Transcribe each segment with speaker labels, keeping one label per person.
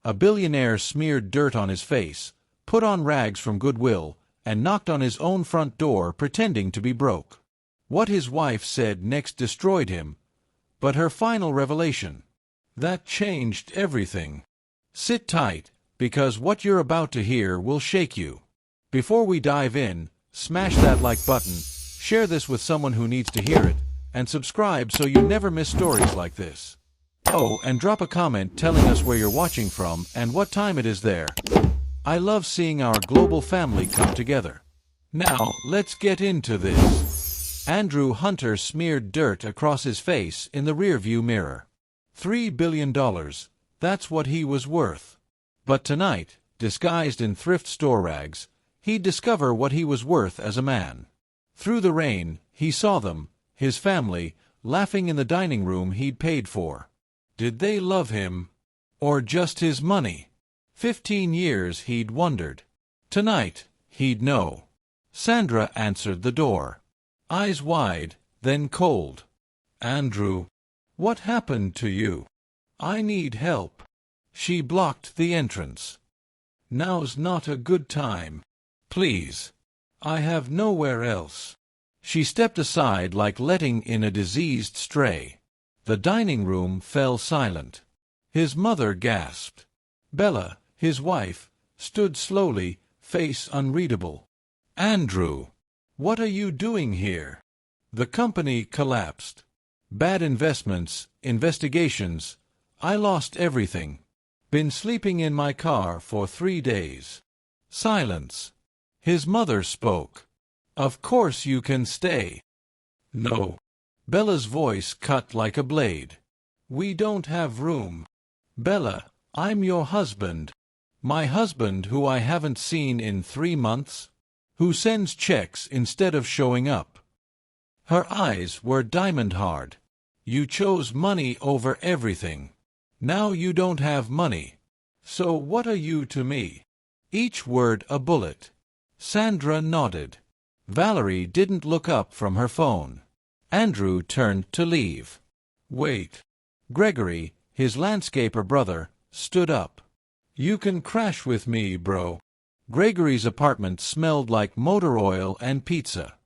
Speaker 1: A billionaire smeared dirt on his face, put on rags from goodwill, and knocked on his own front door pretending to be broke. What his wife said next destroyed him, but her final revelation, that changed everything. Sit tight, because what you're about to hear will shake you. Before we dive in, smash that like button, share this with someone who needs to hear it, and subscribe so you never miss stories like this. Oh, and drop a comment telling us where you're watching from and what time it is there. I love seeing our global family come together. Now, let's get into this. Andrew Hunter smeared dirt across his face in the rearview mirror. $3 billion, that's what he was worth. But tonight, disguised in thrift store rags, he'd discover what he was worth as a man. Through the rain, he saw them, his family, laughing in the dining room he'd paid for. Did they love him? Or just his money? 15 years he'd wondered. Tonight, he'd know. Sandra answered the door. Eyes wide, then cold. Andrew, what happened to you? I need help. She blocked the entrance. Now's not a good time. Please. I have nowhere else. She stepped aside like letting in a diseased stray. The dining room fell silent. His mother gasped. Bella, his wife, stood slowly, face unreadable. Andrew, what are you doing here? The company collapsed. Bad investments, investigations. I lost everything. Been sleeping in my car for 3 days. Silence. His mother spoke. Of course you can stay. No. Bella's voice cut like a blade. We don't have room. Bella, I'm your husband. My husband who I haven't seen in 3 months? Who sends checks instead of showing up? Her eyes were diamond hard. You chose money over everything. Now you don't have money. So what are you to me? Each word a bullet. Sandra nodded. Valerie didn't look up from her phone. Andrew turned to leave. Wait. Gregory, his landscaper brother, stood up. You can crash with me, bro. Gregory's apartment smelled like motor oil and pizza.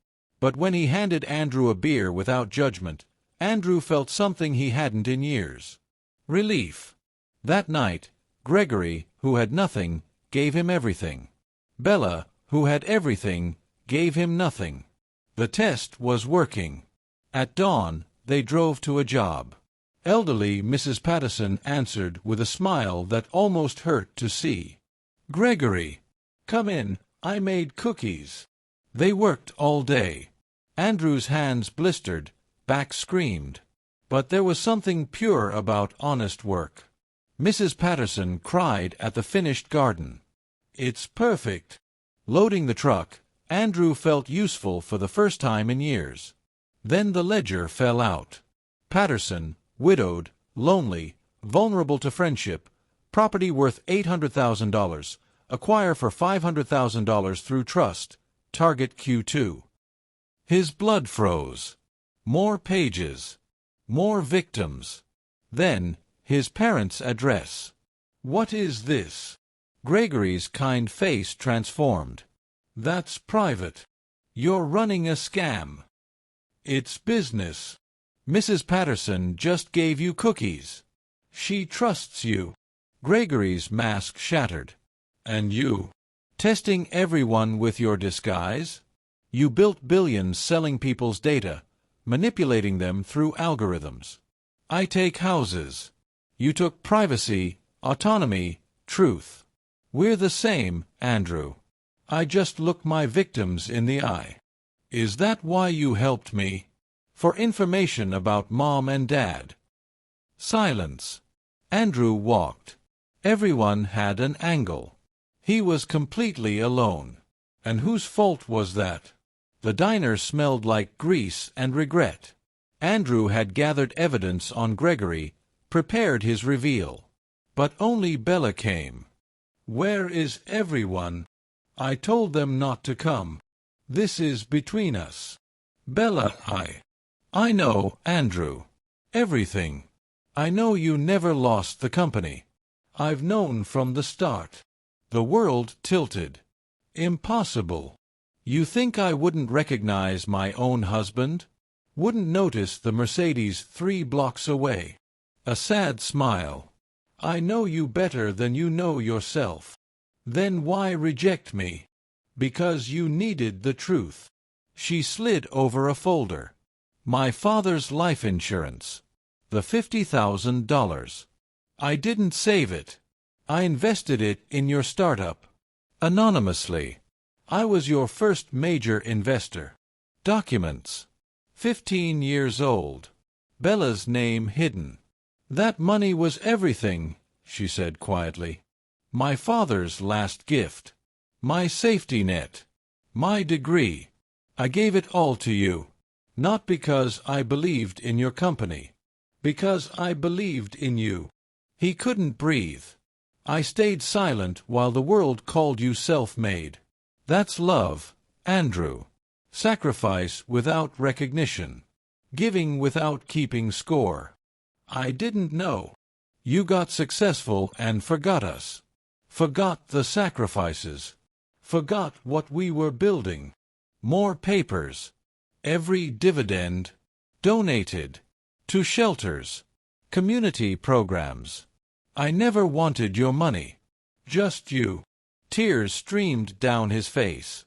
Speaker 1: But when he handed Andrew a beer without judgment, Andrew felt something he hadn't in years. Relief. That night, Gregory, who had nothing, gave him everything. Bella, who had everything, gave him nothing. The test was working. At dawn, they drove to a job. Elderly Mrs. Patterson answered with a smile that almost hurt to see. Gregory, come in, I made cookies. They worked all day. Andrew's hands blistered, back screamed. But there was something pure about honest work. Mrs. Patterson cried at the finished garden. It's perfect. Loading the truck, Andrew felt useful for the first time in years. Then the ledger fell out. Patterson, widowed, lonely, vulnerable to friendship, property worth $800,000, acquire for $500,000 through trust, target Q2. His blood froze. More pages. More victims. Then, his parents' address. What is this? Gregory's kind face transformed. That's private. You're running a scam. It's business. Mrs. Patterson just gave you cookies. She trusts you. Gregory's mask shattered. And you? Testing everyone with your disguise? You built billions selling people's data, manipulating them through algorithms. I take houses. You took privacy, autonomy, truth. We're the same, Andrew. I just look my victims in the eye. Is that why you helped me? For information about Mom and Dad. Silence. Andrew walked. Everyone had an angle. He was completely alone. And whose fault was that? The diner smelled like grease and regret. Andrew had gathered evidence on Gregory, prepared his reveal. But only Bella came. Where is everyone? I told them not to come. This is between us. Bella, I know, Andrew. Everything. I know you never lost the company. I've known from the start." The world tilted. "Impossible. You think I wouldn't recognize my own husband? Wouldn't notice the Mercedes 3 blocks away?" A sad smile. "I know you better than you know yourself." "Then why reject me?" "Because you needed the truth." She slid over a folder. "My father's life insurance. The $50,000. I didn't save it. I invested it in your startup. Anonymously. I was your first major investor. Documents. 15 years old. Bella's name hidden." "That money was everything," she said quietly. "My father's last gift. My safety net. My degree. I gave it all to you. Not because I believed in your company. Because I believed in you." He couldn't breathe. "I stayed silent while the world called you self-made. That's love, Andrew. Sacrifice without recognition. Giving without keeping score. I didn't know. You got successful and forgot us. Forgot the sacrifices. Forgot what we were building. More papers. Every dividend. Donated. To shelters. Community programs. I never wanted your money. Just you." Tears streamed down his face.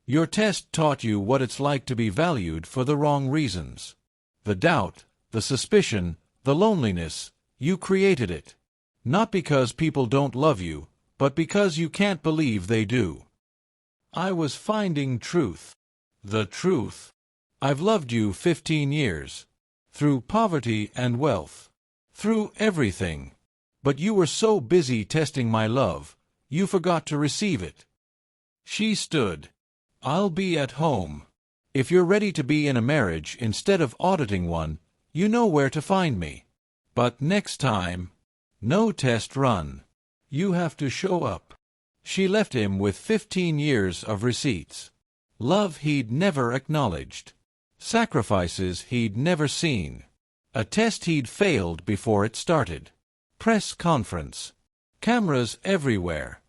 Speaker 1: "Your test taught you what it's like to be valued for the wrong reasons. The doubt, the suspicion, the loneliness, you created it. Not because people don't love you, but because you can't believe they do." "I was finding truth." "The truth. I've loved you 15 years. Through poverty and wealth. Through everything. But you were so busy testing my love, you forgot to receive it." She stood. "I'll be at home. If you're ready to be in a marriage instead of auditing one, you know where to find me. But next time, no test run. You have to show up." She left him with 15 years of receipts. Love he'd never acknowledged. Sacrifices he'd never seen. A test he'd failed before it started. Press conference. Cameras everywhere.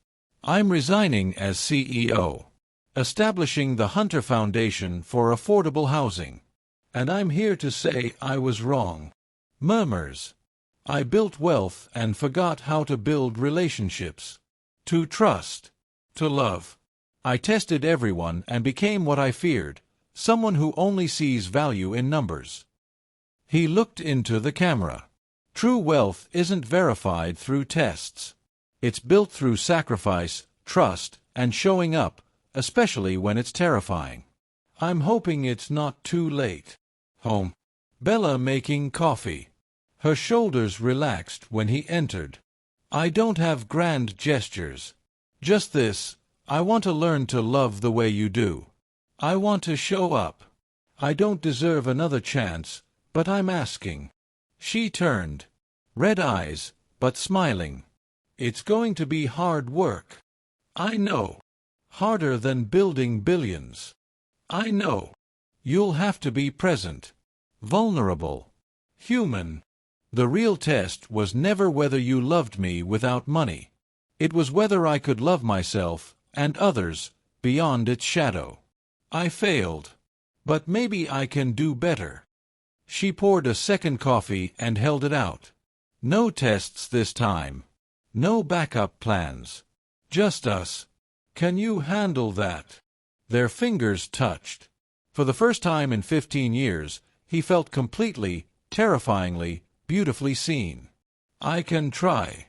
Speaker 1: "I'm resigning as CEO. Establishing the Hunter Foundation for affordable housing. And I'm here to say I was wrong." Murmurs. "I built wealth and forgot how to build relationships. To trust. To love. I tested everyone and became what I feared, someone who only sees value in numbers." He looked into the camera. True wealth isn't verified through tests. It's built through sacrifice, trust, and showing up, especially when it's terrifying. "I'm hoping it's not too late." Home. Bella making coffee. Her shoulders relaxed when he entered. "I don't have grand gestures. Just this, I want to learn to love the way you do. I want to show up. I don't deserve another chance, but I'm asking." She turned. Red eyes, but smiling. "It's going to be hard work. I know. Harder than building billions. I know. You'll have to be present. Vulnerable. Human. The real test was never whether you loved me without money. It was whether I could love myself, and others, beyond its shadow. I failed. But maybe I can do better." She poured a second coffee and held it out. "No tests this time. No backup plans. Just us. Can you handle that?" Their fingers touched. For the first time in 15 years, he felt completely, terrifyingly, beautifully seen. "I can try."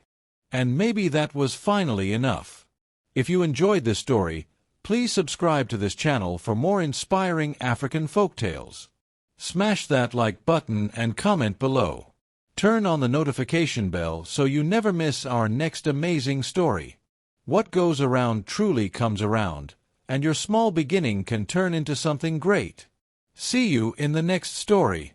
Speaker 1: And maybe that was finally enough. If you enjoyed this story, please subscribe to this channel for more inspiring African folktales. Smash that like button and comment below. Turn on the notification bell so you never miss our next amazing story. What goes around truly comes around, and your small beginning can turn into something great. See you in the next story.